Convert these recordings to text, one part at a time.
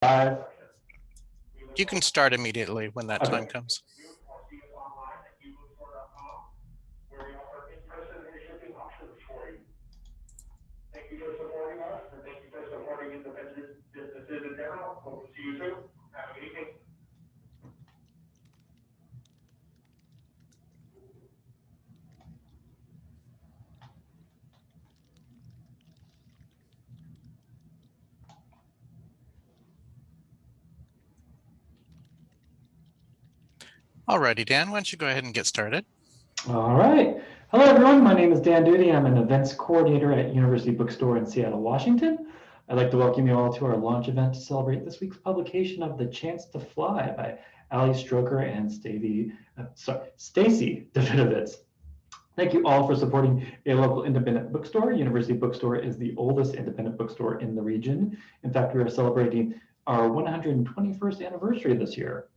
Five. You can start immediately when that time Okay. comes. Thank you for supporting us, and thank you for supporting independent businesses in general. Hope to see you soon. Have a good evening. Alrighty, Dan, why don't you go ahead and get started? All right. Hello, everyone. My name is Dan Duty. I'm an events coordinator at University Bookstore in Seattle, Washington. I'd like to welcome you all to our launch event to celebrate this week's publication of The Chance to Fly by Allie Stroker and Stacy Davidowitz. Thank you all for supporting a local independent bookstore. University Bookstore is the oldest independent bookstore in the region. In fact, we are celebrating our 121st anniversary this year.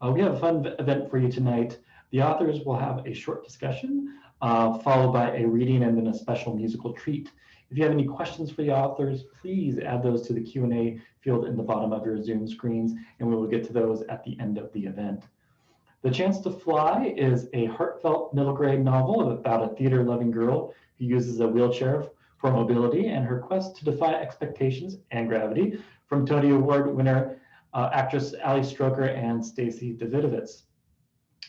We have a fun event for you tonight. The authors will have a short discussion, followed by a reading and then a special musical treat. If you have any questions for the authors, please add those to the Q&A field in the bottom of your Zoom screens, and we will get to those at the end of the event. The Chance to Fly is a heartfelt middle grade novel about a theater-loving girl who uses a wheelchair for mobility and her quest to defy expectations and gravity, from Tony Award winner actress Allie Stroker and Stacy Davidowitz.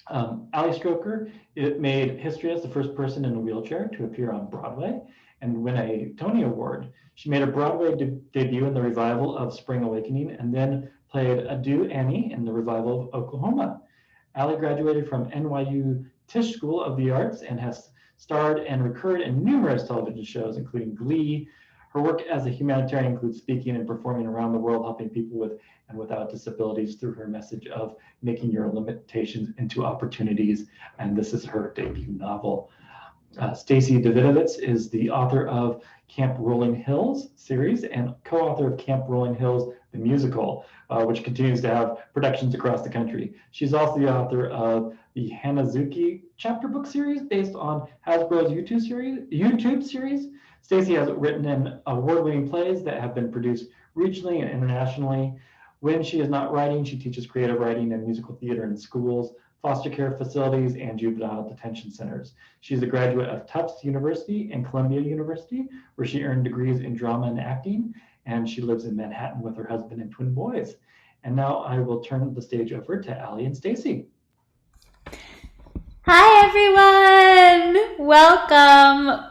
Allie Stroker made history as the first person in a wheelchair to appear on Broadway and win a Tony Award. She made a Broadway debut in the revival of Spring Awakening and then played Adieu Annie in the revival of Oklahoma. Allie graduated from NYU Tisch School of the Arts and has starred and recurred in numerous television shows, including Glee. Her work as a humanitarian includes speaking and performing around the world, helping people with and without disabilities through her message of making your limitations into opportunities. And this is her debut novel. Stacy Davidowitz is the author of Camp Rolling Hills series and co-author of Camp Rolling Hills, the musical, which continues to have productions across the country. She's also the author of the Hanazuki chapter book series based on Hasbro's YouTube series. Stacy has written in award-winning plays that have been produced regionally and internationally. When she is not writing, she teaches creative writing and musical theater in schools, foster care facilities, and juvenile detention centers. She's a graduate of Tufts University and Columbia University, where she earned degrees in drama and acting, and she lives in Manhattan with her husband and twin boys. And now I will turn the stage over to Allie and Stacy. Hi, everyone. Welcome.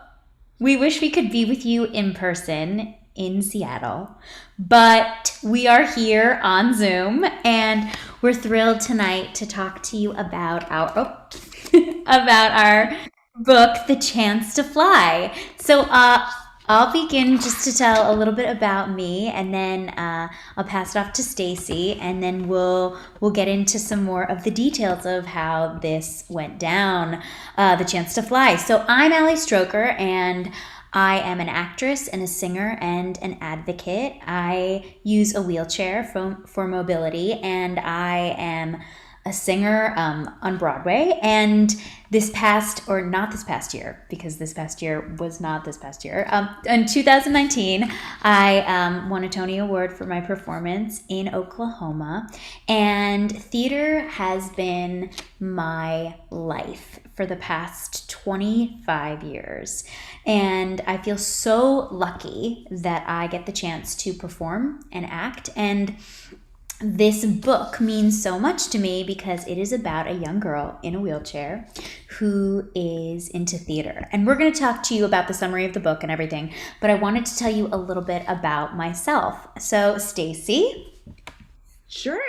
We wish we could be with you in person in Seattle, but we are here on Zoom, and we're thrilled tonight to talk to you about our about our book, The Chance to Fly. I'll begin just to tell a little bit about me, and then I'll pass it off to Stacy, and then we'll get into some more of the details of how this went down. The Chance to Fly. So I'm Allie Stroker, and I am an actress and a singer and an advocate. I use a wheelchair for mobility, and I am a singer on Broadway. And not this past year, because this past year was not this past year. In 2019, I won a Tony Award for my performance in Oklahoma. And theater has been my life for the past 25 years. And I feel so lucky that I get the chance to perform and act. And this book means so much to me because it is about a young girl in a wheelchair who is into theater. And we're going to talk to you about the summary of the book and everything, but I wanted to tell you a little bit about myself. So, Stacy? Sure.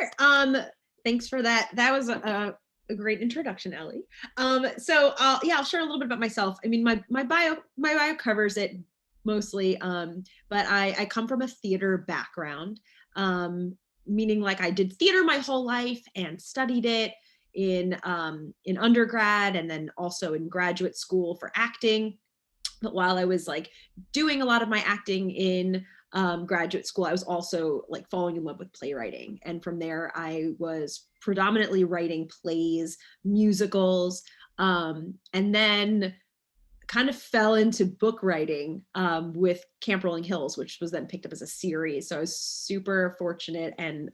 Thanks for that. That was a great introduction, Ellie. I'll share a little bit about myself. I mean, my bio covers it mostly, but I come from a theater background. Meaning like I did theater my whole life and studied it in undergrad and then also in graduate school for acting. But while I was like doing a lot of my acting in graduate school, I was also like falling in love with playwriting. And from there, I was predominantly writing plays, musicals. And then kind of fell into book writing with Camp Rolling Hills, which was then picked up as a series. So I was super fortunate, and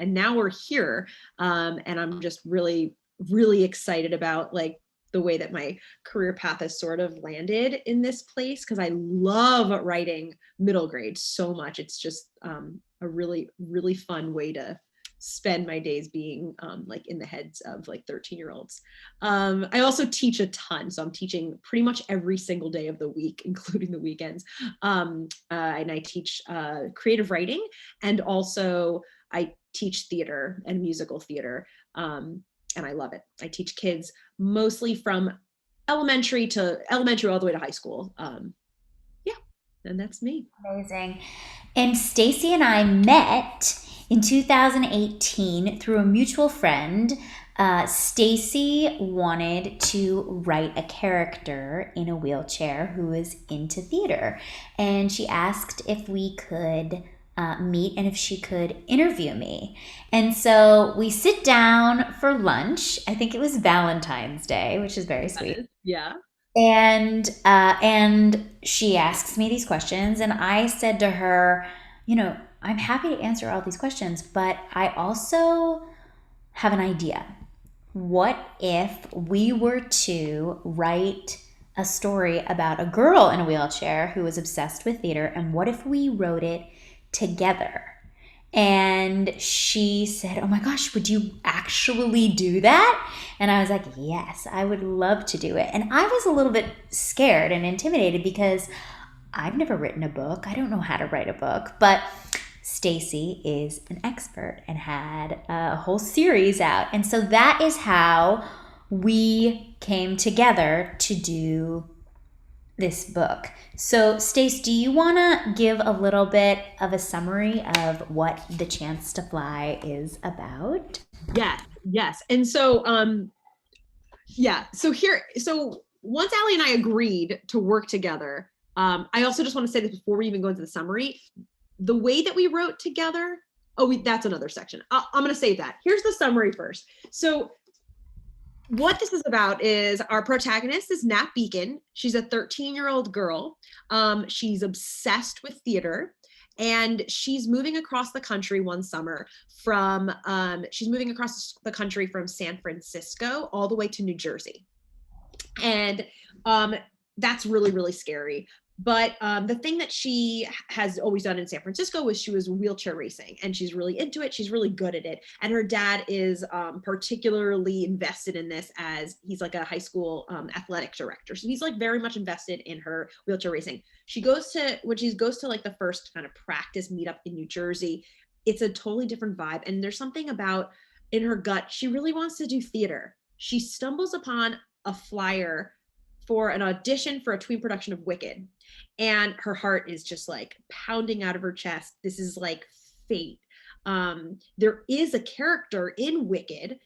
now we're here, and I'm just really, really excited about like the way that my career path has sort of landed in this place, because I love writing middle grade so much. It's just a really, really fun way to spend my days being like in the heads of like 13-year-olds. I also teach a ton. So I'm teaching pretty much every single day of the week, including the weekends. And I teach creative writing, and also I teach theater and musical theater. And I love it. I teach kids mostly from elementary all the way to high school. Yeah, and that's me. Amazing. And Stacy and I met in 2018 through a mutual friend. Stacy wanted to write a character in a wheelchair who was into theater, and she asked if we could meet and if she could interview me. And so we sit down for lunch. I think it was Valentine's Day, which is very sweet. Yeah. And she asks me these questions, and I said to her, I'm happy to answer all these questions, but I also have an idea. What if we were to write a story about a girl in a wheelchair who was obsessed with theater, and what if we wrote it together? And she said, oh my gosh, would you actually do that? And I was like, yes, I would love to do it. And I was a little bit scared and intimidated because I've never written a book. I don't know how to write a book, but Stacy is an expert and had a whole series out. And so that is how we came together to do this book. So Stace, do you want to give a little bit of a summary of what The Chance to Fly is about? Yes. And so, so once Allie and I agreed to work together, I also just want to say this before we even go into the summary, the way that we wrote together, that's another section. I'm going to save that. Here's the summary first. So what this is about is our protagonist is Nat Beacon. She's a 13-year-old girl. She's obsessed with theater, and she's moving across the country one summer from San Francisco all the way to New Jersey. And that's really, really scary. But the thing that she has always done in San Francisco was she was wheelchair racing, and she's really into it. She's really good at it. And her dad is particularly invested in this, as he's like a high school athletic director. So he's like very much invested in her wheelchair racing. When she goes to like the first kind of practice meetup in New Jersey, it's a totally different vibe. And there's something about, in her gut, she really wants to do theater. She stumbles upon a flyer for an audition for a tween production of Wicked. And her heart is just like pounding out of her chest. This is like fate. There is a character in Wicked,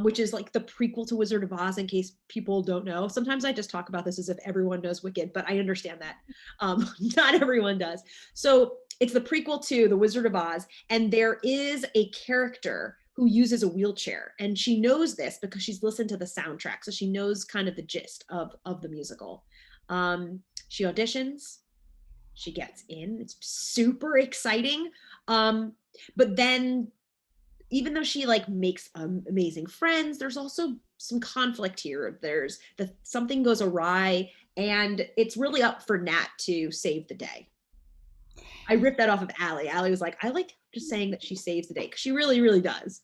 which is like the prequel to Wizard of Oz, in case people don't know. Sometimes I just talk about this as if everyone knows Wicked, but I understand that not everyone does. So it's the prequel to the Wizard of Oz, and there is a character who uses a wheelchair, and she knows this because she's listened to the soundtrack, so she knows kind of the gist of the musical. She auditions, she gets in, it's super exciting, but then even though she like makes amazing friends, there's also some conflict here. Something goes awry, and it's really up for Nat to save the day. I ripped that off of Allie. Allie was like, I like just saying that she saves the day, because she really, really does.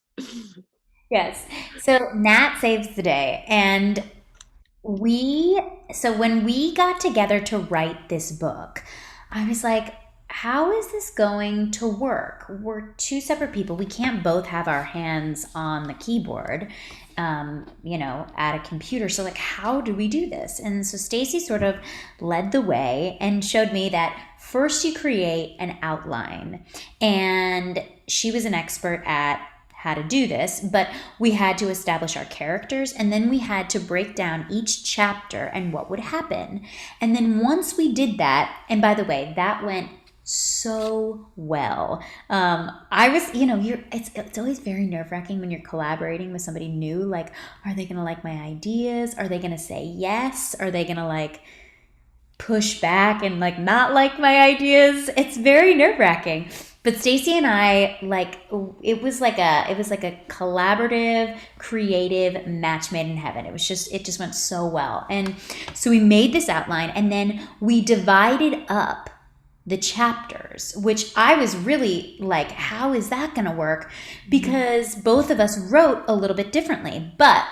Yes. So Nat saves the day. And when we got together to write this book, I was like, how is this going to work? We're two separate people. We can't both have our hands on the keyboard, at a computer. So like, how do we do this? And so Stacy sort of led the way and showed me that first you create an outline, and she was an expert at how to do this, but we had to establish our characters, and then we had to break down each chapter and what would happen. And then once we did that, and by the way, that went so well. I was, it's always very nerve-wracking when you're collaborating with somebody new. Like, are they gonna like my ideas? Are they gonna say yes? Are they gonna like push back and like not like my ideas? It's very nerve-wracking. But Stacy and I, like, it was like a collaborative, creative match made in heaven. It just went so well. And so we made this outline, and then we divided up the chapters, which I was really like, how is that going to work? Because both of us wrote a little bit differently. But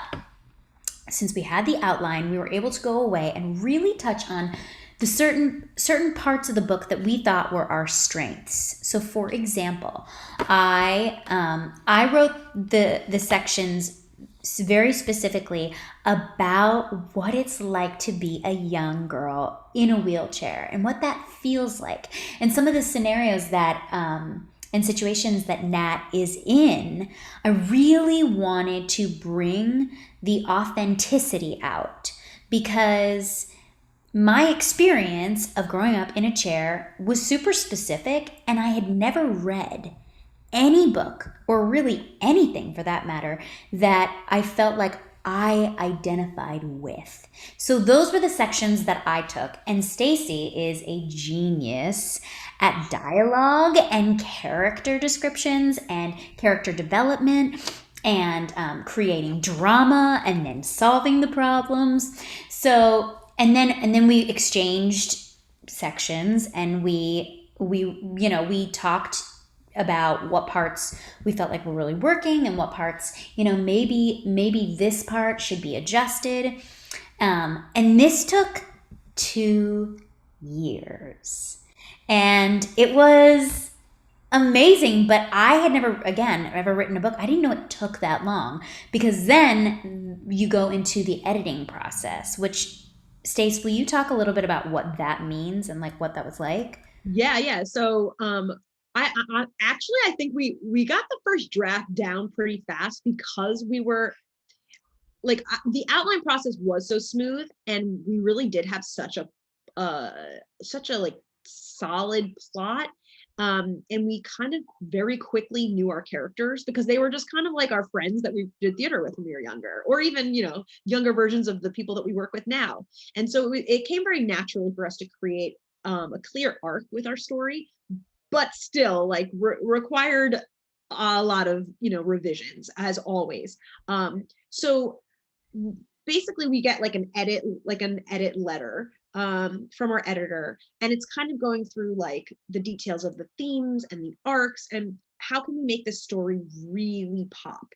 since we had the outline, we were able to go away and really touch on the certain parts of the book that we thought were our strengths. So, for example, I wrote the sections very specifically about what it's like to be a young girl in a wheelchair and what that feels like, and some of the scenarios that and situations that Nat is in. I really wanted to bring the authenticity out, because my experience of growing up in a chair was super specific, and I had never read any book, or really anything for that matter, that I felt like I identified with. So those were the sections that I took. And Stacy is a genius at dialogue and character descriptions and character development and creating drama and then solving the problems. So and then we exchanged sections, and we talked about what parts we felt like were really working and what parts, maybe this part should be adjusted. And this took 2 years, and it was amazing. But I had never ever written a book. I didn't know it took that long, because then you go into the editing process, which, Stace, will you talk a little bit about what that means and like what that was like? Yeah. So I actually, I think we got the first draft down pretty fast, because we were like, the outline process was so smooth, and we really did have such a like solid plot. And we kind of very quickly knew our characters, because they were just kind of like our friends that we did theater with when we were younger, or even, younger versions of the people that we work with now. And so it came very naturally for us to create a clear arc with our story, but still like required a lot of, revisions, as always. So basically we get like an edit letter from our editor, and it's kind of going through like the details of the themes and the arcs, and how can we make this story really pop.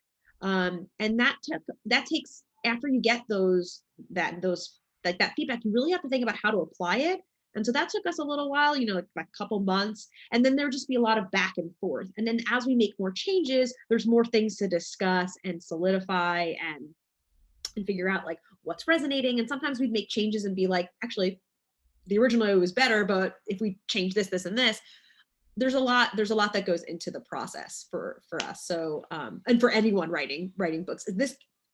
And that takes, after you get that feedback, you really have to think about how to apply it. And so that took us a little while, like a couple months. And then there'll just be a lot of back and forth. And then as we make more changes, there's more things to discuss and solidify and figure out like what's resonating. And sometimes we'd make changes and be like, actually, the original was better, but if we change this, and this, there's a lot that goes into the process for us. So, and for anyone writing books,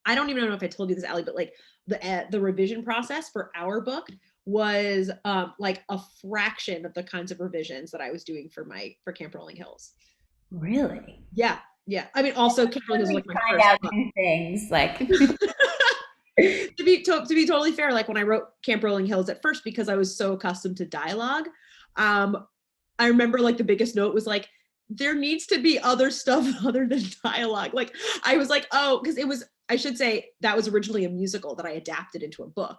I don't even know if I told you this, Allie, but like the revision process for our book was like a fraction of the kinds of revisions that I was doing for Camp Rolling Hills. Really? Yeah. I mean, also Camp Rolling Hills was like my find first out book. new things like to be totally fair, like when I wrote Camp Rolling Hills at first, because I was so accustomed to dialogue, I remember like the biggest note was like, there needs to be other stuff other than dialogue. Like I was like, oh, because it was, I should say, that was originally a musical that I adapted into a book.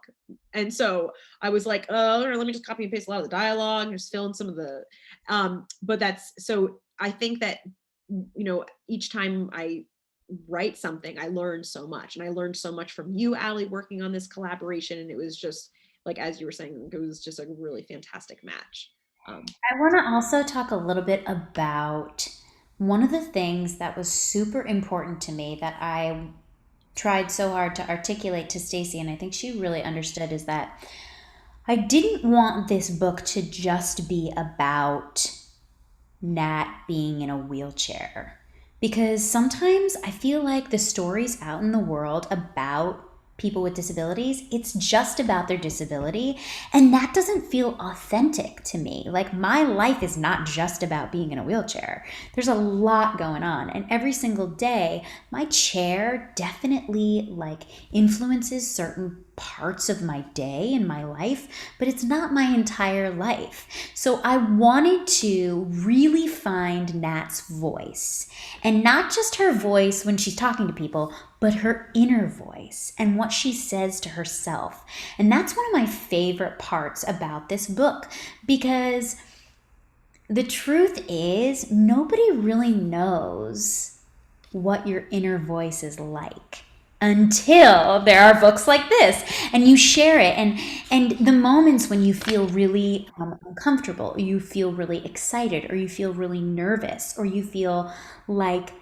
And so I was like, oh, let me just copy and paste a lot of the dialogue and just fill in some of the, but that's, so I think that, each time I write something, I learned so much. And I learned so much from you, Allie, working on this collaboration. And it was just like, as you were saying, it was just a really fantastic match. I want to also talk a little bit about one of the things that was super important to me that I tried so hard to articulate to Stacy, and I think she really understood, is that I didn't want this book to just be about Nat being in a wheelchair. Because sometimes I feel like the stories out in the world about people with disabilities, it's just about their disability. And that doesn't feel authentic to me. Like, my life is not just about being in a wheelchair. There's a lot going on. And every single day, my chair definitely like influences certain parts of my day and my life, but it's not my entire life. So I wanted to really find Nat's voice, and not just her voice when she's talking to people, but her inner voice and what she says to herself. And that's one of my favorite parts about this book, because the truth is, nobody really knows what your inner voice is like until there are books like this and you share it. And the moments when you feel really uncomfortable, or you feel really excited, or you feel really nervous, or you feel like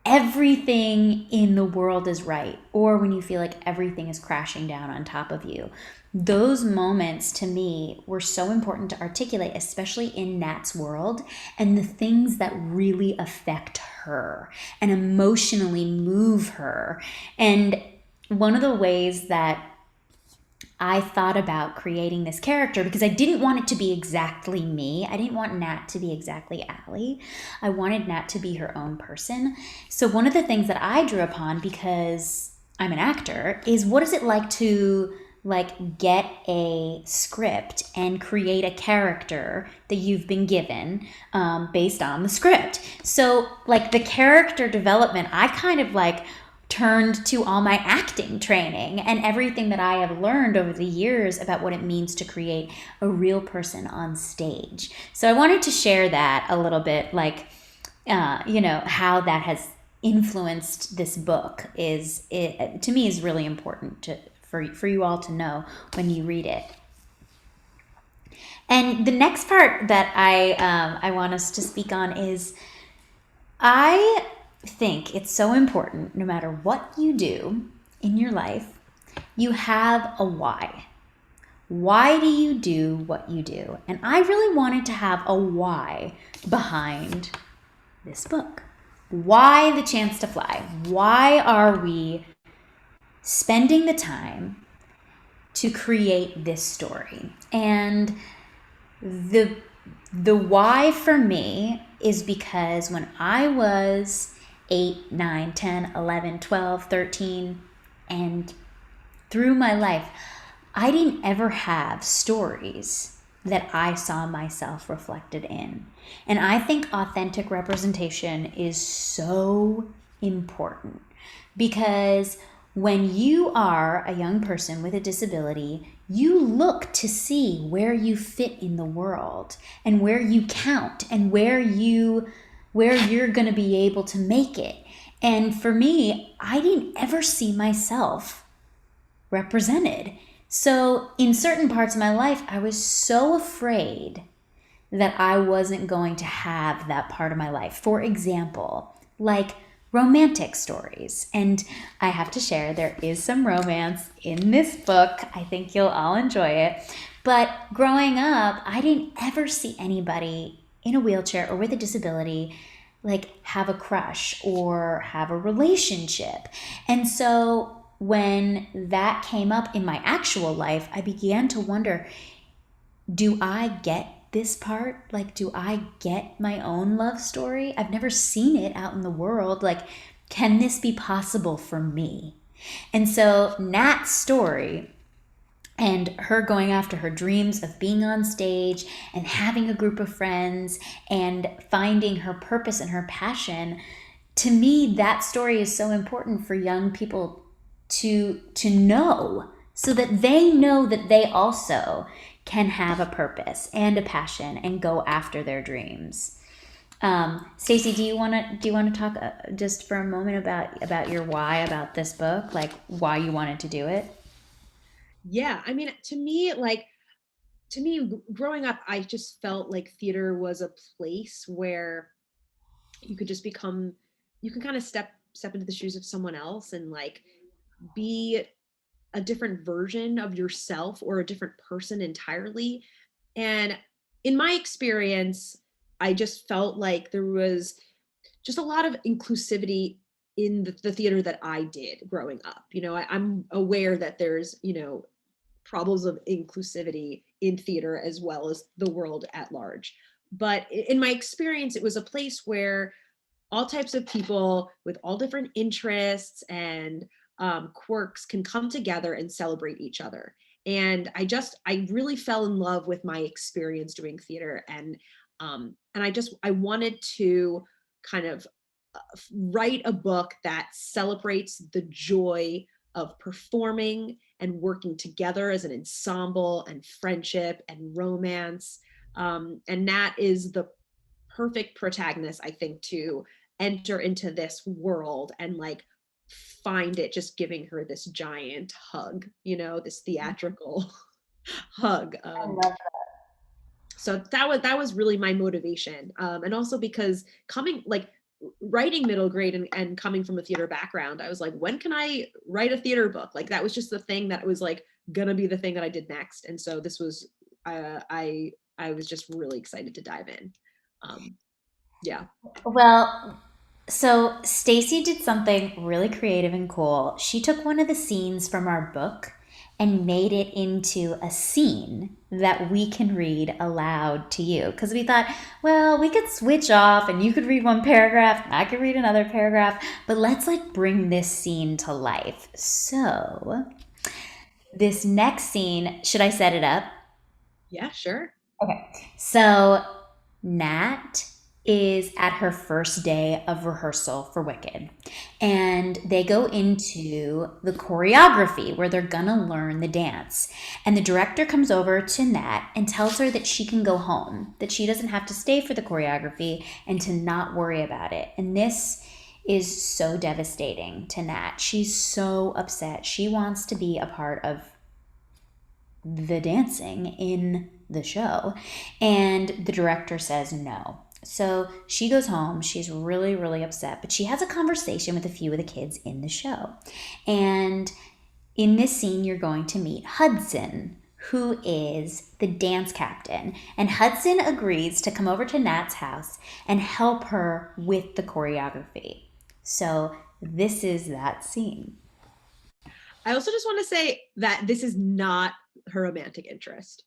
everything in the world is right, or when you feel like everything is crashing down on top of you. Those moments to me were so important to articulate, especially in Nat's world, and the things that really affect her and emotionally move her. And one of the ways that I thought about creating this character, because I didn't want it to be exactly me. I didn't want Nat to be exactly Allie. I wanted Nat to be her own person. So one of the things that I drew upon, because I'm an actor, is what is it like to get a script and create a character that you've been given based on the script. So like the character development, I kind of like turned to all my acting training and everything that I have learned over the years about what it means to create a real person on stage. So I wanted to share that a little bit, like, how that has influenced this book to me is really important for you all to know when you read it. And the next part that I want us to speak on is, I think it's so important, no matter what you do in your life, you have a why. Why do you do what you do? And I really wanted to have a why behind this book. Why the chance to fly? Why are we spending the time to create this story? And the why for me is because when I was 8, 9, 10, 11, 12, 13, and through my life, I didn't ever have stories that I saw myself reflected in. And I think authentic representation is so important, because when you are a young person with a disability, you look to see where you fit in the world and where you count and where you're going to be able to make it. And for me, I didn't ever see myself represented. So in certain parts of my life, I was so afraid that I wasn't going to have that part of my life. For example, like romantic stories. And I have to share, there is some romance in this book. I think you'll all enjoy it. But growing up, I didn't ever see anybody in a wheelchair or with a disability like have a crush or have a relationship. And so when that came up in my actual life, I began to wonder, do I get this part? Like, do I get my own love story? I've never seen it out in the world. Like, can this be possible for me? And so Nat's story and her going after her dreams of being on stage and having a group of friends and finding her purpose and her passion, to me, that story is so important for young people to know, so that they know that they also can have a purpose and a passion and go after their dreams. Stacy, do you want to talk just for a moment about your why about this book, like why you wanted to do it? Yeah, I mean, to me, growing up, I just felt like theater was a place where you could just you can kind of step into the shoes of someone else and like be a different version of yourself or a different person entirely. And in my experience, I just felt like there was just a lot of inclusivity in the theater that I did growing up. You know, I'm aware that there's, you know, problems of inclusivity in theater as well as the world at large. But in my experience, it was a place where all types of people with all different interests and quirks can come together and celebrate each other. And I really fell in love with my experience doing theater, and I wanted to kind of write a book that celebrates the joy of performing and working together as an ensemble, and friendship and romance. And Nat is the perfect protagonist, I think, to enter into this world and like find it just giving her this giant hug, you know, this theatrical hug. I love So that was really my motivation. And also because writing middle grade and coming from a theater background, I was like, when can I write a theater book? Like that was just the thing that was like gonna be the thing that I did next. And so this was, I was just really excited to dive in. Yeah. Well, so Stacy did something really creative and cool. She took one of the scenes from our book and made it into a scene that we can read aloud to you. Because we thought, well, we could switch off and you could read one paragraph, and I could read another paragraph, but let's like bring this scene to life. So this next scene, should I set it up? Yeah, sure. Okay. So Nat is at her first day of rehearsal for Wicked, and they go into the choreography where they're gonna learn the dance. And the director comes over to Nat and tells her that she can go home, that she doesn't have to stay for the choreography, and to not worry about it. And this is so devastating to Nat. She's so upset. She wants to be a part of the dancing in the show, and the director says no. So she goes home. She's really, really upset, but she has a conversation with a few of the kids in the show. And in this scene, you're going to meet Hudson, who is the dance captain. And Hudson agrees to come over to Nat's house and help her with the choreography. So this is that scene. I also just want to say that this is not her romantic interest.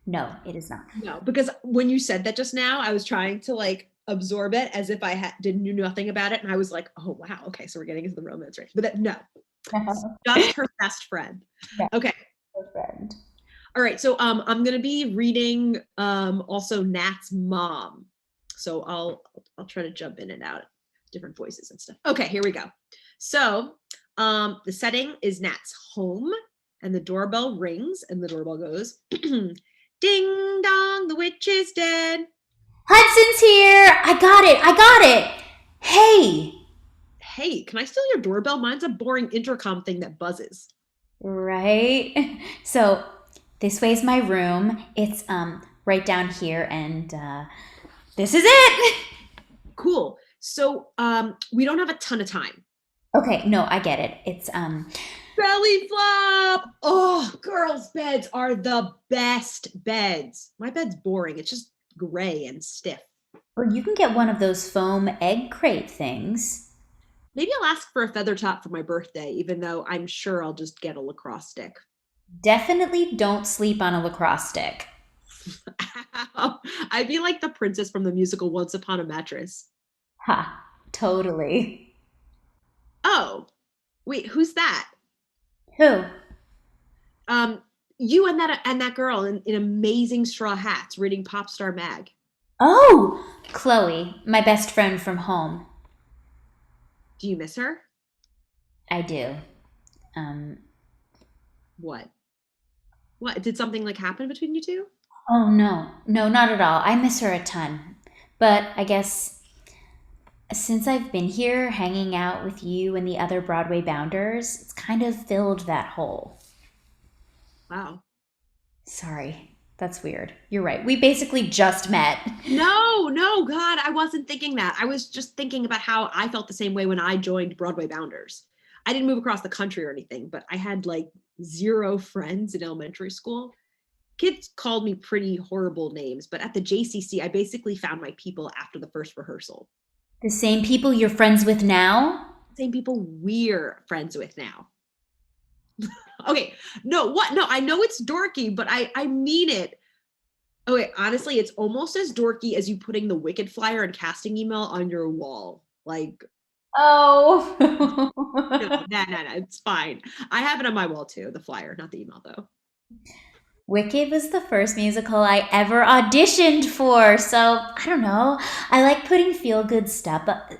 No, it is not. No, because when you said that just now, I was trying to like absorb it as if I didn't knew nothing about it, and I was like, oh wow, okay, so we're getting into the romance right. But no, just her best friend. Yeah. Okay. Her friend. All right, so I'm gonna be reading also Nat's mom. So I'll try to jump in and out, different voices and stuff. Okay, here we go. So the setting is Nat's home, and the doorbell rings, and the doorbell goes. Ding dong, the witch is dead. Hudson's here. I got it. Hey, can I steal your doorbell? Mine's a boring intercom thing that buzzes. Right. So this way's my room. It's right down here, and this is it. Cool. So we don't have a ton of time. Okay, no, I get it. It's Belly flop. Oh, girls' beds are the best beds. My bed's boring. It's just gray and stiff. or you can get one of those foam egg crate things. Maybe I'll ask for a feather top for my birthday, even though I'm sure I'll just get a lacrosse stick. Definitely don't sleep on a lacrosse stick. I'd be like the princess from the musical Once Upon a Mattress. Ha, totally. Oh, wait, who's that? Who? You and that girl in amazing straw hats reading Pop Star Mag. Oh, Chloe, my best friend from home. Do you miss her? I do. What? What? Did something like happen between you two? Oh, no, not at all. I miss her a ton. But I guess since I've been here hanging out with you and the other Broadway bounders, it's kind of filled that hole. Wow. Sorry, that's weird. You're right. We basically just met. No, God, I wasn't thinking that. I was just thinking about how I felt the same way when I joined Broadway Bounders. I didn't move across the country or anything, but I had like 0 friends in elementary school. Kids called me pretty horrible names, but at the JCC, I basically found my people after the first rehearsal. The same people you're friends with now? same people we're friends with now. Okay, no, what? No, I know it's dorky, but I mean it. Okay, honestly, it's almost as dorky as you putting the Wicked flyer and casting email on your wall. Like, Oh. no, it's fine. I have it on my wall too, the flyer, not the email though. Wicked was the first musical I ever auditioned for, so I don't know. I like putting feel good stuff up.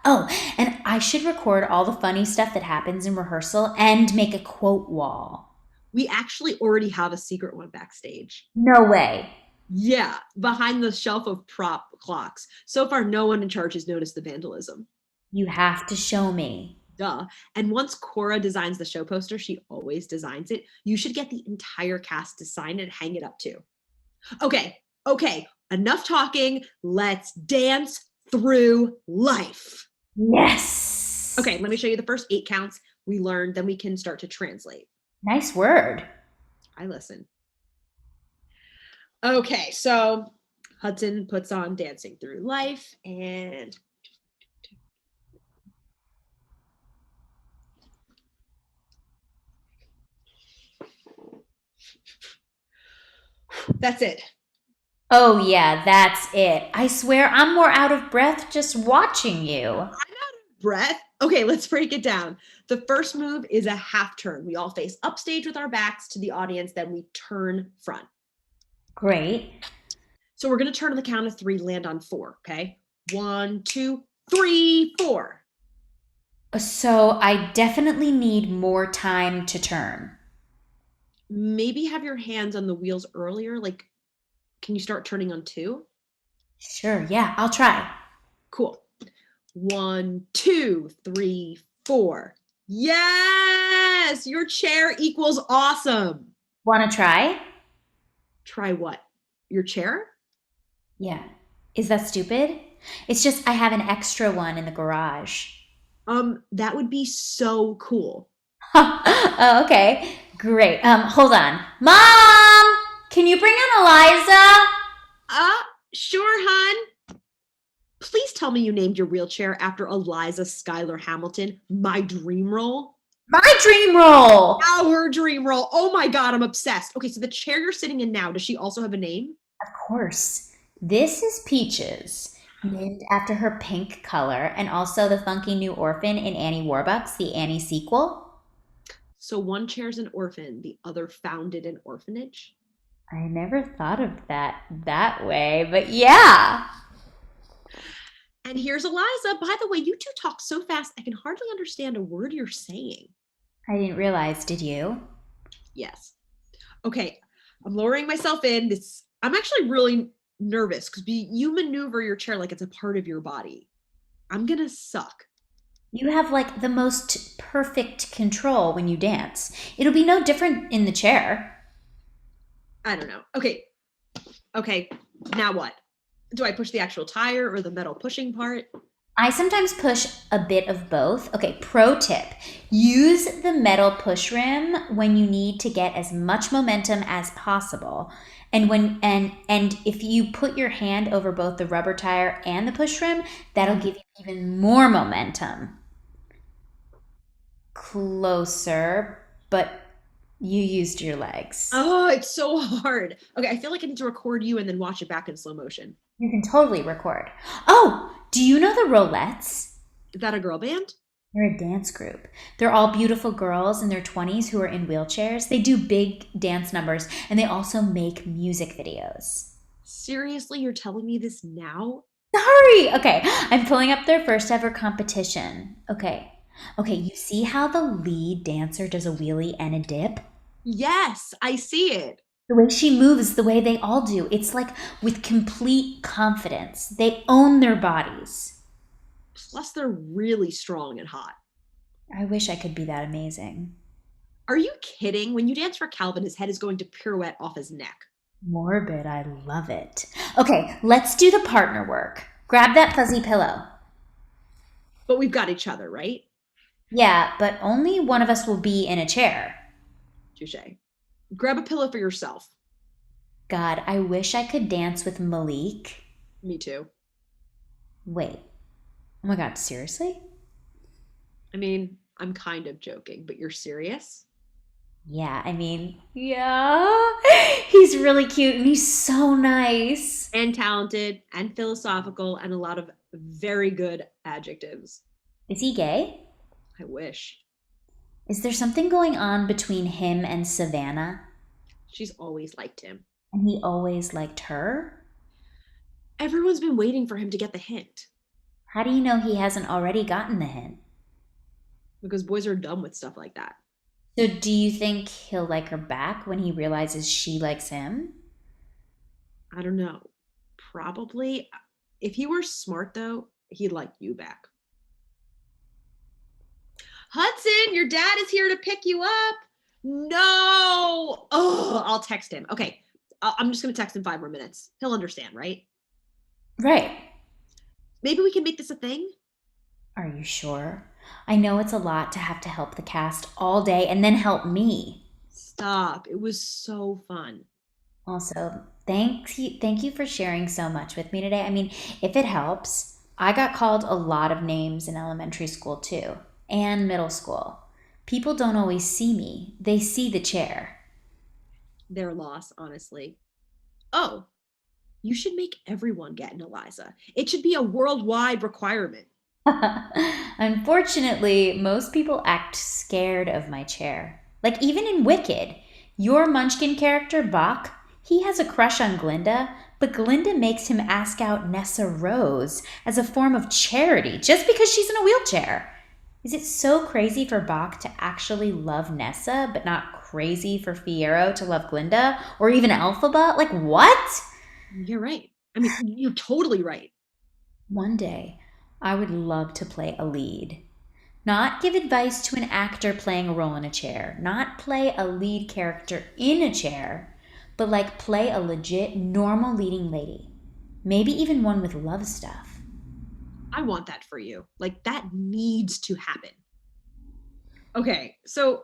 Oh, and I should record all the funny stuff that happens in rehearsal and make a quote wall. We actually already have a secret one backstage. No way. Yeah, behind the shelf of prop clocks. So far, no one in charge has noticed the vandalism. You have to show me. Duh. And once Cora designs the show poster, she always designs it. You should get the entire cast to sign it and hang it up too. Okay. Enough talking. Let's dance through life. Yes. Okay, let me show you the first 8 counts we learned, then we can start to translate. Nice word. I listen. Okay, so Hudson puts on Dancing Through Life and that's it. Oh, yeah, that's it. I swear I'm more out of breath just watching you. I'm out of breath. Okay, let's break it down. The first move is a half turn. We all face upstage with our backs to the audience, then we turn front. Great. So we're going to turn on the count of 3, land on 4, okay? 1, 2, 3, 4. So I definitely need more time to turn. Maybe have your hands on the wheels earlier. Like, can you start turning on 2? Sure, yeah, I'll try. Cool. 1, 2, 3, 4. Yes! Your chair equals awesome. Want to try? Try what? Your chair? Yeah. Is that stupid? It's just I have an extra one in the garage. That would be so cool. Oh, okay. Great. Hold on. Mom! Can you bring in Eliza? Sure, hon. Please tell me you named your wheelchair after Eliza Schuyler Hamilton, my dream role. My dream role! Our dream role. Oh my God, I'm obsessed. Okay, so the chair you're sitting in now, does she also have a name? Of course. This is Peaches, named after her pink color, and also the funky new orphan in Annie Warbucks, the Annie sequel. So one chair's an orphan, the other founded an orphanage? I never thought of that way, but yeah. And here's Eliza. By the way, you two talk so fast, I can hardly understand a word you're saying. I didn't realize, did you? Yes. Okay, I'm lowering myself in. I'm actually really nervous because you maneuver your chair like it's a part of your body. I'm gonna suck. You have like the most perfect control when you dance. It'll be no different in the chair. I don't know. Okay, now what? Do I push the actual tire or the metal pushing part? I sometimes push a bit of both. Okay, pro tip. Use the metal push rim when you need to get as much momentum as possible. And if you put your hand over both the rubber tire and the push rim, that'll give you even more momentum. Closer, but you used your legs. Oh, it's so hard. Okay, I feel like I need to record you and then watch it back in slow motion. You can totally record. Oh, do you know the Rolettes? Is that a girl band? They're a dance group. They're all beautiful girls in their 20s who are in wheelchairs. They do big dance numbers, and they also make music videos. Seriously, you're telling me this now? Sorry! Okay, I'm pulling up their first ever competition. Okay, you see how the lead dancer does a wheelie and a dip? Yes, I see it. The way she moves, the way they all do. It's like with complete confidence. They own their bodies. Plus, they're really strong and hot. I wish I could be that amazing. Are you kidding? When you dance for Calvin, his head is going to pirouette off his neck. Morbid, I love it. Okay, let's do the partner work. Grab that fuzzy pillow. But we've got each other, right? Yeah, but only one of us will be in a chair. Touché. Grab a pillow for yourself. God, I wish I could dance with Malik. Me too. Wait, Oh my God, seriously? I mean, I'm kind of joking, but you're serious? Yeah, I mean, yeah. He's really cute and he's so nice. And talented and philosophical and a lot of very good adjectives. Is he gay? I wish. Is there something going on between him and Savannah? She's always liked him. And he always liked her? Everyone's been waiting for him to get the hint. How do you know he hasn't already gotten the hint? Because boys are dumb with stuff like that. So do you think he'll like her back when he realizes she likes him? I don't know. Probably. If he were smart, though, he'd like you back. Hudson, your dad is here to pick you up. No. Oh, I'll text him. Okay. I'm just going to text him 5 more minutes. He'll understand, right? Right. Maybe we can make this a thing. Are you sure? I know it's a lot to have to help the cast all day and then help me. Stop. It was so fun. Also, thank you for sharing so much with me today. I mean, if it helps, I got called a lot of names in elementary school too, and middle school. People don't always see me. They see the chair. Their loss, honestly. Oh, you should make everyone get an Eliza. It should be a worldwide requirement. Unfortunately, most people act scared of my chair. Like even in Wicked, your Munchkin character, Bach, he has a crush on Glinda, but Glinda makes him ask out Nessa Rose as a form of charity just because she's in a wheelchair. Is it so crazy for Bach to actually love Nessa, but not crazy for Fiyero to love Glinda? Or even Elphaba? Like, what? You're right. I mean, you're totally right. One day, I would love to play a lead. Not give advice to an actor playing a role in a chair. Not play a lead character in a chair. But like play a legit, normal leading lady. Maybe even one with love stuff. I want that for you. Like, that needs to happen. Okay, so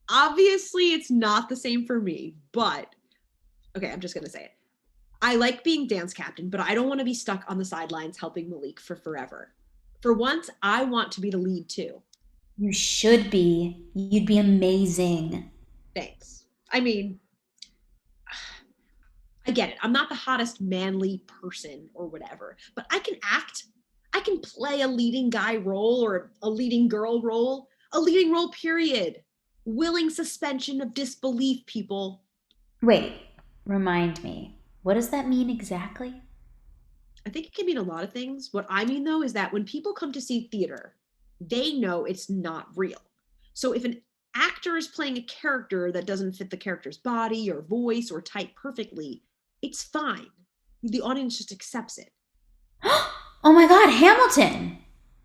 obviously it's not the same for me, but okay, I'm just gonna say it. I like being dance captain, but I don't want to be stuck on the sidelines helping Malik for forever. For once, I want to be the lead too. You should be. You'd be amazing. Thanks. I mean, I get it. I'm not the hottest manly person or whatever, but I can act. I can play a leading guy role or a leading girl role, a leading role, period. Willing suspension of disbelief, people. Wait, remind me. What does that mean exactly? I think it can mean a lot of things. What I mean, though, is that when people come to see theater, they know it's not real. So if an actor is playing a character that doesn't fit the character's body or voice or type perfectly, it's fine. The audience just accepts it. Oh my God, Hamilton!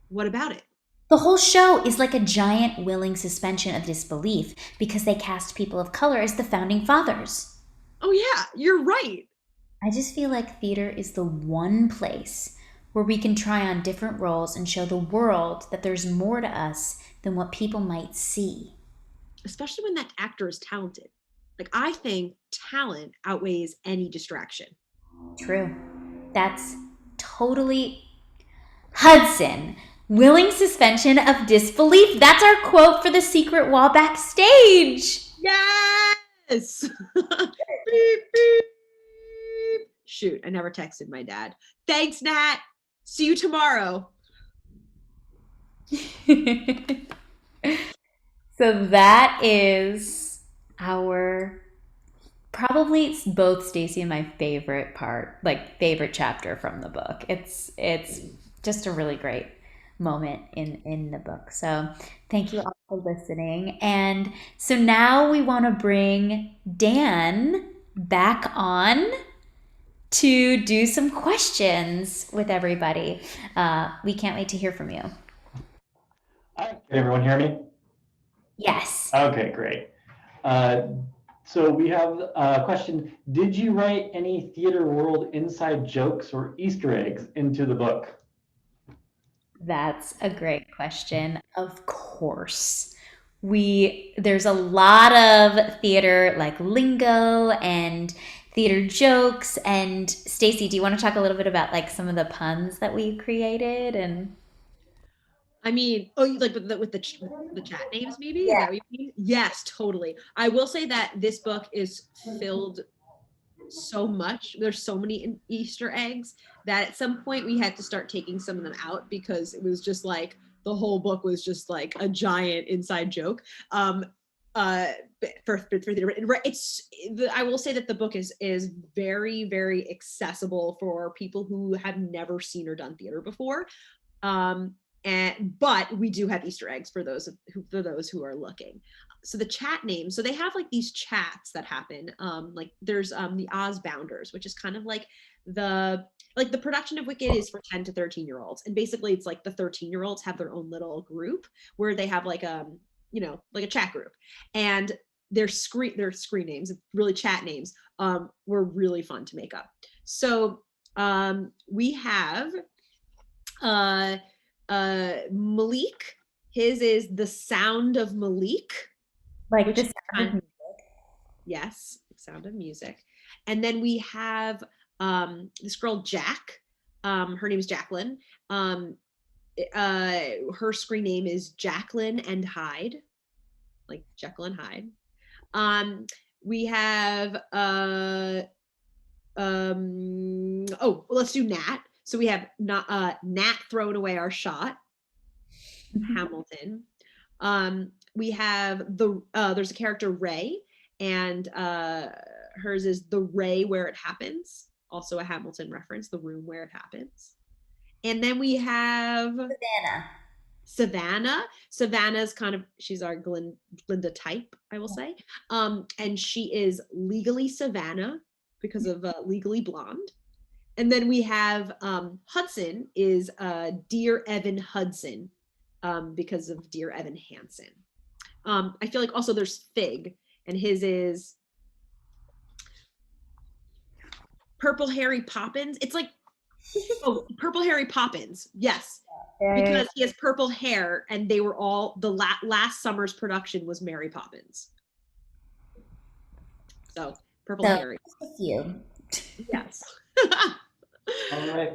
What about it? The whole show is like a giant willing suspension of disbelief because they cast people of color as the founding fathers. Oh yeah, you're right. I just feel like theater is the one place where we can try on different roles and show the world that there's more to us than what people might see. Especially when that actor is talented. Like, I think talent outweighs any distraction. True. That's totally Hudson. Willing suspension of disbelief. That's our quote for the secret wall backstage. Yes! Beep, beep. Shoot, I never texted my dad. Thanks, Nat. See you tomorrow. So that is our probably both Stacy and my favorite part, like favorite chapter from the book. It's just a really great moment in the book. So thank you all for listening. And so now we want to bring Dan back on to do some questions with everybody. We can't wait to hear from you. Hi, can everyone hear me? Yes. Okay, great. So we have a question. Did you write any theater world inside jokes or Easter eggs into the book? That's a great question. Of course. There's a lot of theater like lingo and theater jokes. And Stacy, do you want to talk a little bit about like some of the puns that we created? And I mean, oh, like with the chat names, maybe? Is that what you mean? Yes, totally. I will say that this book is filled so much. There's so many Easter eggs that at some point we had to start taking some of them out because it was just like the whole book was just like a giant inside joke. For theater, I will say that the book is very, very accessible for people who have never seen or done theater before. But we do have Easter eggs for those who are looking. So the chat names, so they have like these chats that happen. Like there's the Ozbounders, which is kind of like the production of Wicked is for 10 to 13-year-olds, and basically it's like the 13-year-olds have their own little group where they have like like a chat group, and their screen names, really chat names, were really fun to make up. So we have Malik. His is The Sound of Malik. Like the sound of music. Yes, Sound of Music. And then we have this girl, Jack. Her name is Jacqueline. Her screen name is Jacqueline and Hyde, like Jekyll and Hyde. We have let's do Nat. So we have Nat throwing away our shot. Hamilton. We have there's a character Ray, and hers is The Ray Where It Happens, also a Hamilton reference, the room where it happens. And then we have Savannah. Savannah's kind of, she's our Glinda type, I will say. And she is Legally Savannah because of Legally Blonde. And then we have Hudson is Dear Evan Hudson because of Dear Evan Hansen. I feel like also there's Fig, and his is Purple Harry Poppins. It's like, Purple Harry Poppins. Yes. Because he has purple hair, and they were all, the last summer's production was Mary Poppins. So Purple Harry. A few. Yes. All right.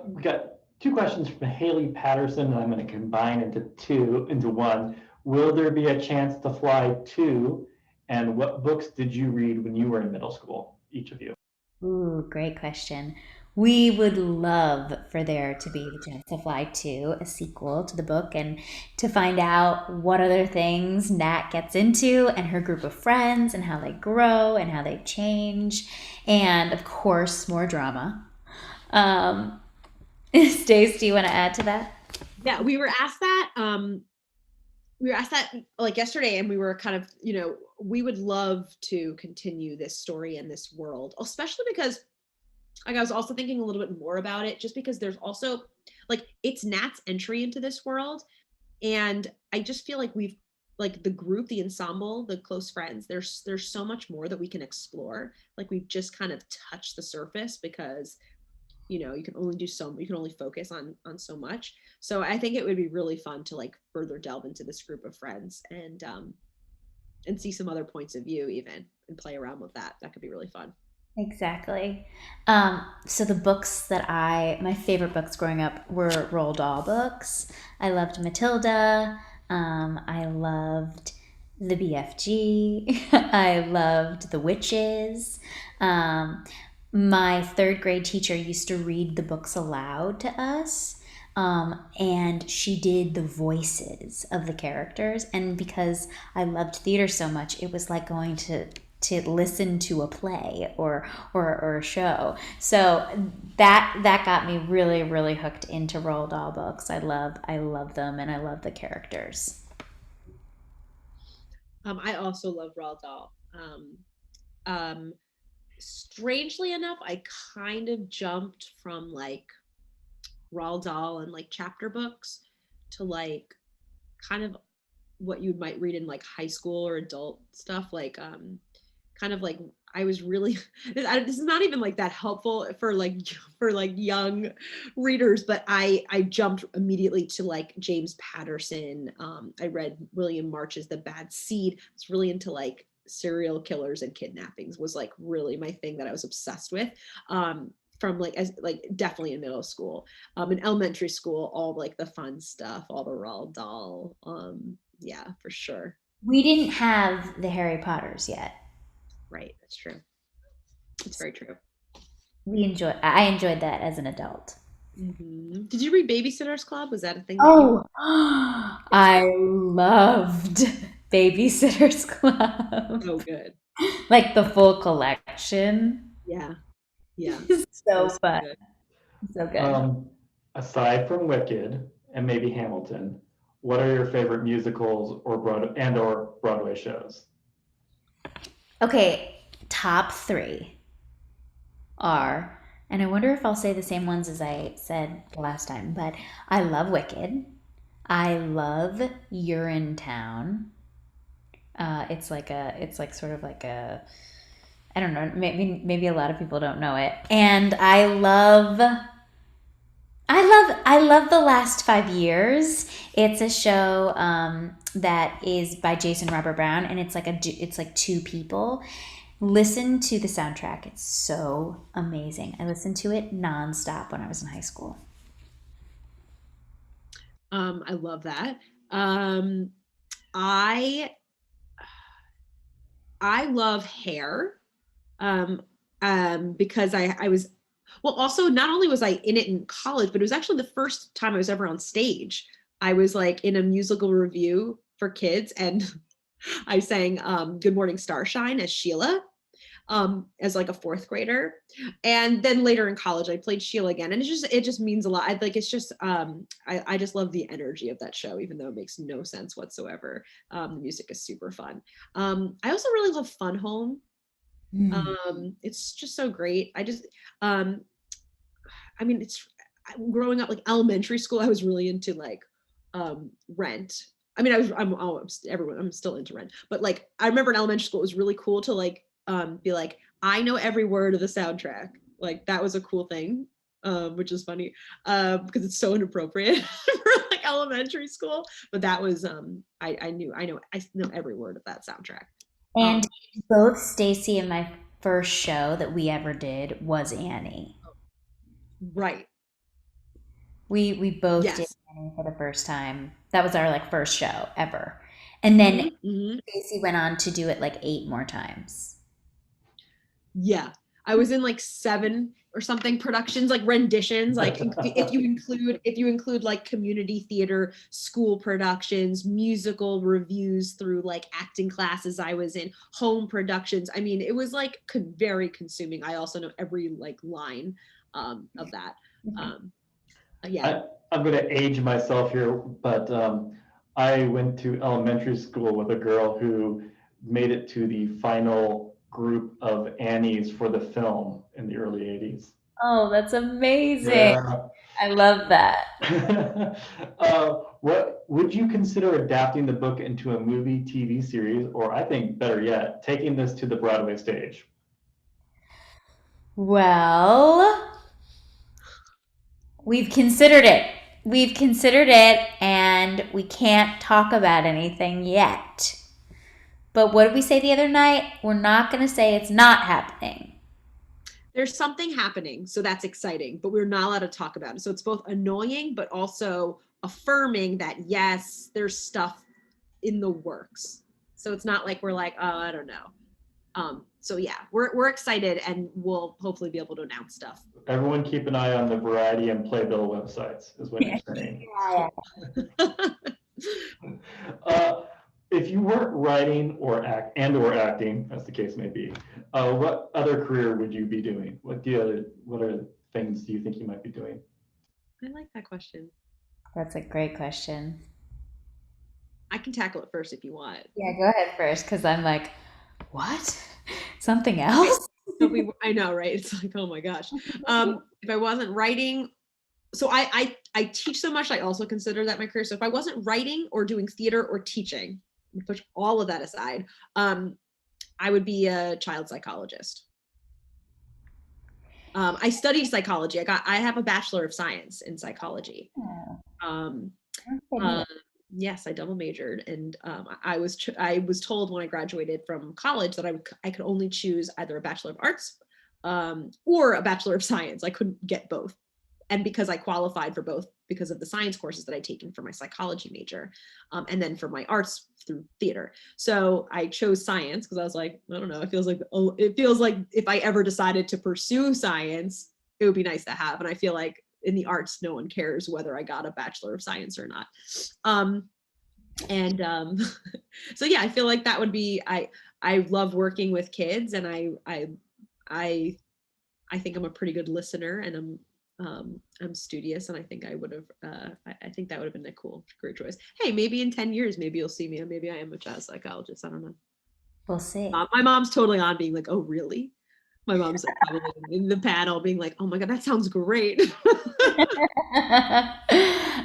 We got 2 questions from Haley Patterson, and I'm going to combine into one. Will there be a chance to fly too? And what books did you read when you were in middle school, each of you? Ooh, great question. We would love for there to be the chance to fly to a sequel to the book and to find out what other things Nat gets into and her group of friends and how they grow and how they change. And of course, more drama. Stace, do you want to add to that? Yeah, we were asked that. Like yesterday, and we were kind of, we would love to continue this story and this world, especially because like I was also thinking a little bit more about it, just because there's also like it's Nat's entry into this world, and I just feel like we've like the group, the ensemble, the close friends, there's so much more that we can explore. Like we've just kind of touched the surface because you can only focus on so much. So I think it would be really fun to like further delve into this group of friends and see some other points of view even and play around with that. That could be really fun. Exactly. So the books that my favorite books growing up were Roald Dahl books. I loved Matilda. I loved the BFG. I loved The Witches. My 3rd grade teacher used to read the books aloud to us. And she did the voices of the characters. And because I loved theater so much, it was like going to listen to a play or a show. So that got me really, really hooked into Roald Dahl books. I love them, and I love the characters. I also love Roald Dahl. Strangely enough, I kind of jumped from like Roald Dahl and like chapter books to like kind of what you might read in like high school or adult stuff, like kind of like I was really this is not even like that helpful for young readers, but I jumped immediately to like James Patterson. I read William March's The Bad Seed. I was really into like serial killers and kidnappings, was like really my thing that I was obsessed with. from like as like definitely in middle school. In elementary school, all like the fun stuff, all the Roald Dahl. Yeah, for sure. We didn't have the Harry Potters yet. Right, that's true. It's very true. I enjoyed that as an adult. Did you read Babysitter's Club? Was that a thing? Oh, I loved Babysitter's Club. So good. Like the full collection. Yeah. Yeah. So So fun. good. So good. Aside from Wicked and maybe Hamilton, what are your favorite musicals or Broadway shows? Okay, top 3 are, and I wonder if I'll say the same ones as I said last time, but I love Wicked. I love Urinetown. It's like sort of like a, I don't know, maybe a lot of people don't know it. And I love The Last 5 Years. It's a show that is by Jason Robert Brown, and it's like 2 people. Listen to the soundtrack. It's so amazing. I listened to it nonstop when I was in high school. I love that. I love Hair, because I was, well, also not only was I in it in college, but it was actually the first time I was ever on stage. I was like in a musical review for kids, and I sang Good Morning Starshine as Sheila, as like a 4th grader. And then later in college, I played Sheila again. And it just means a lot. It's just, I just love the energy of that show, even though it makes no sense whatsoever. The music is super fun. I also really love Fun Home. It's just so great. I mean, it's growing up, like elementary school, I was really into like Rent. I mean, I'm still into Rent, but like I remember in elementary school, it was really cool to like be like, I know every word of the soundtrack. Like that was a cool thing, which is funny because it's so inappropriate for like elementary school. But that was I know every word of that soundtrack. And both Stacy and my first show that we ever did was Annie. Right. We both Yes. did Annie for the first time. That was our like first show ever. And then Stacy went on to do it like 8 more times. Yeah. I was in like 7 or something productions, like renditions, like if you include like community theater, school productions, musical reviews through like acting classes I was in, home productions. I mean, it was like very consuming. I also know every like line of that. Yeah. I'm going to age myself here, but I went to elementary school with a girl who made it to the final group of Annies for the film in the early 80s. Oh, that's amazing. Yeah. I love that. What would you consider adapting the book into a movie, TV series, or I think better yet, taking this to the Broadway stage? Well, we've considered it. And we can't talk about anything yet. But what did we say the other night? We're not going to say it's not happening. There's something happening, so that's exciting, but we're not allowed to talk about it. So it's both annoying, but also affirming that, yes, there's stuff in the works. So it's not like we're like, oh, I don't know. So yeah, we're excited, and we'll hopefully be able to announce stuff. Everyone keep an eye on the Variety and Playbill websites, is what you're saying. If you weren't writing or acting, as the case may be, what other career would you be doing? What are things do you think you might be doing? I like that question. That's a great question. I can tackle it first if you want. Yeah, go ahead first, because I'm like, what? Something else? I know, right? It's like, oh my gosh. If I wasn't writing, so I teach so much, I also consider that my career. So if I wasn't writing or doing theater or teaching, push all of that aside, I would be a child psychologist. I studied psychology. I have a Bachelor of Science in psychology. Yes, I double majored, and I was told when I graduated from college that I could only choose either a Bachelor of Arts or a Bachelor of Science. I couldn't get both. And because I qualified for both because of the science courses that I'd taken for my psychology major, and then for my arts through theater. So I chose science because I was like, I don't know, it feels like if I ever decided to pursue science, it would be nice to have. And I feel like in the arts, no one cares whether I got a Bachelor of Science or not. So yeah, I feel like that would be, I love working with kids, and I think I'm a pretty good listener, and I'm studious, and I think I would have, I think that would have been a cool career choice. Hey, maybe in 10 years, maybe you'll see me, and maybe I am a jazz psychologist. I don't know. We'll see. My mom's totally on, being like, oh, really? My mom's like probably in the panel being like, oh my God, that sounds great.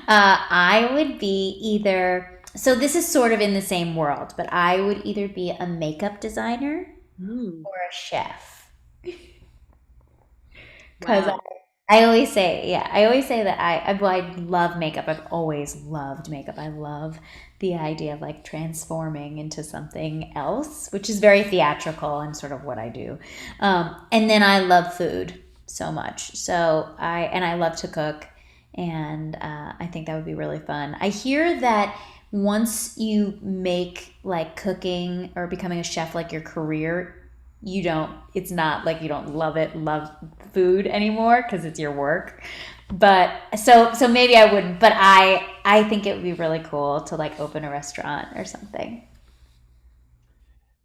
I would be either, so this is sort of in the same world, but I would either be a makeup designer or a chef. Because Wow. I always say, that I love makeup. I've always loved makeup. I love the idea of like transforming into something else, which is very theatrical and sort of what I do. And then I love food so much. So I love to cook, and I think that would be really fun. I hear that once you make like cooking or becoming a chef like your career, it's not like you don't love food anymore because it's your work. But so maybe I wouldn't, but I think it would be really cool to like open a restaurant or something.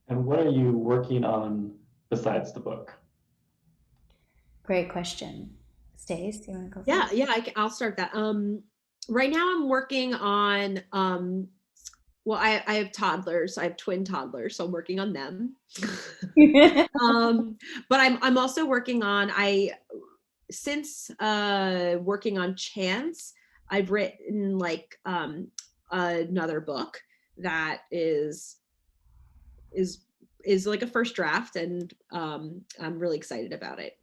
And what are you working on besides the book? Great question. Stace, do you want to go Yeah, first? yeah, I'll start that. Right now I'm working on, well, I have toddlers. I have twin toddlers, so I'm working on them. But I'm also working on, since working on Chance, I've written like another book that is like a first draft, and I'm really excited about it.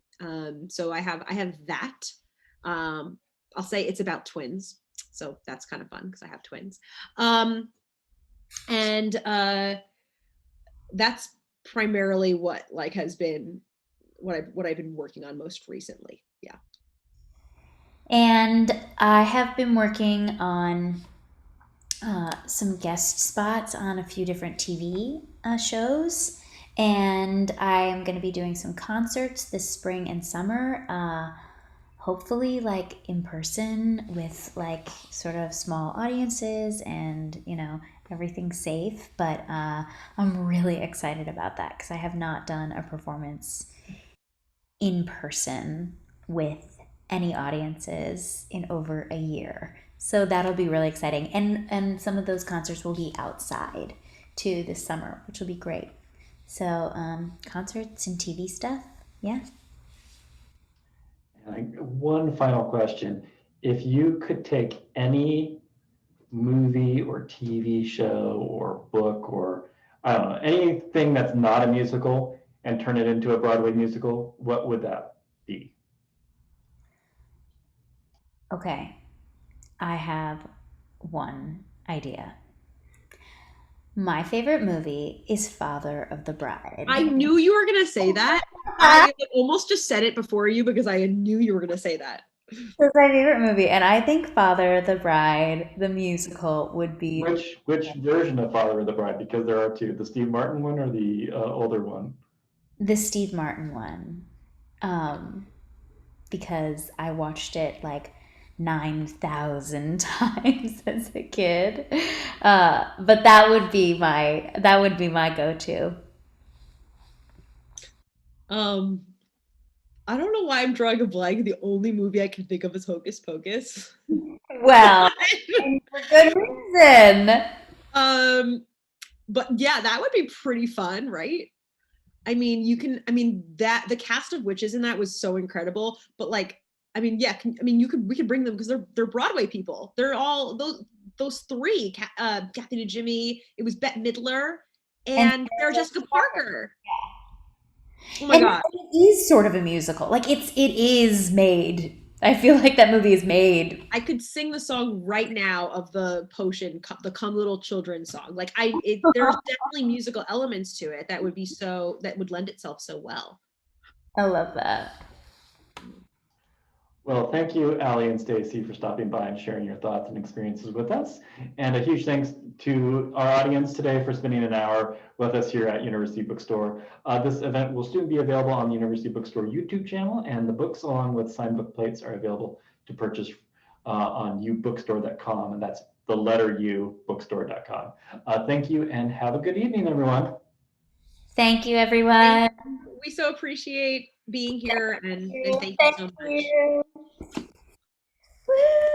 So I have that. I'll say it's about twins, so that's kind of fun because I have twins. And that's primarily what like has been what I've been working on most recently. Yeah. And I have been working on some guest spots on a few different TV shows. And I'm going to be doing some concerts this spring and summer. Hopefully, like in person with like sort of small audiences and, everything safe. But I'm really excited about that because I have not done a performance in person with any audiences in over a year. So that'll be really exciting. And some of those concerts will be outside too this summer, which will be great. So concerts and TV stuff, yeah. And one final question. If you could take any movie or TV show or book or I don't know, anything that's not a musical and turn it into a Broadway musical, what would that be? Okay, I have one idea. My favorite movie is Father of the Bride. I knew you were gonna say that. I almost just said it before you because I knew you were gonna say that. It's my favorite movie, and I think Father of the Bride, the musical, would be Which version of Father of the Bride? Because there are two, the Steve Martin one or the older one? the Steve Martin one. Because I watched it like 9,000 times as a kid. But that would be my go-to. I don't know why I'm drawing a blank. The only movie I can think of is Hocus Pocus. Well, and for good reason. But yeah, that would be pretty fun, right? I mean, that the cast of witches in that was so incredible, but like, yeah, we could bring them because they're Broadway people. They're all those three, Kathy and Jimmy, it was Bette Midler, and Sarah Jessica Parker. Oh my And God. it is sort of a musical. Like it is made. I feel like that movie is made. I could sing the song right now of the Potion, the Come Little Children song. Like there's definitely musical elements to it that would lend itself so well. I love that. Well, thank you, Allie and Stacy, for stopping by and sharing your thoughts and experiences with us. And a huge thanks to our audience today for spending an hour with us here at University Bookstore. This event will soon be available on the University Bookstore YouTube channel, and the books along with signed book plates are available to purchase on ubookstore.com, and that's the letter U, bookstore.com. Thank you, and have a good evening, everyone. Thank you, everyone. We so appreciate being here, and thank you so much. Woo!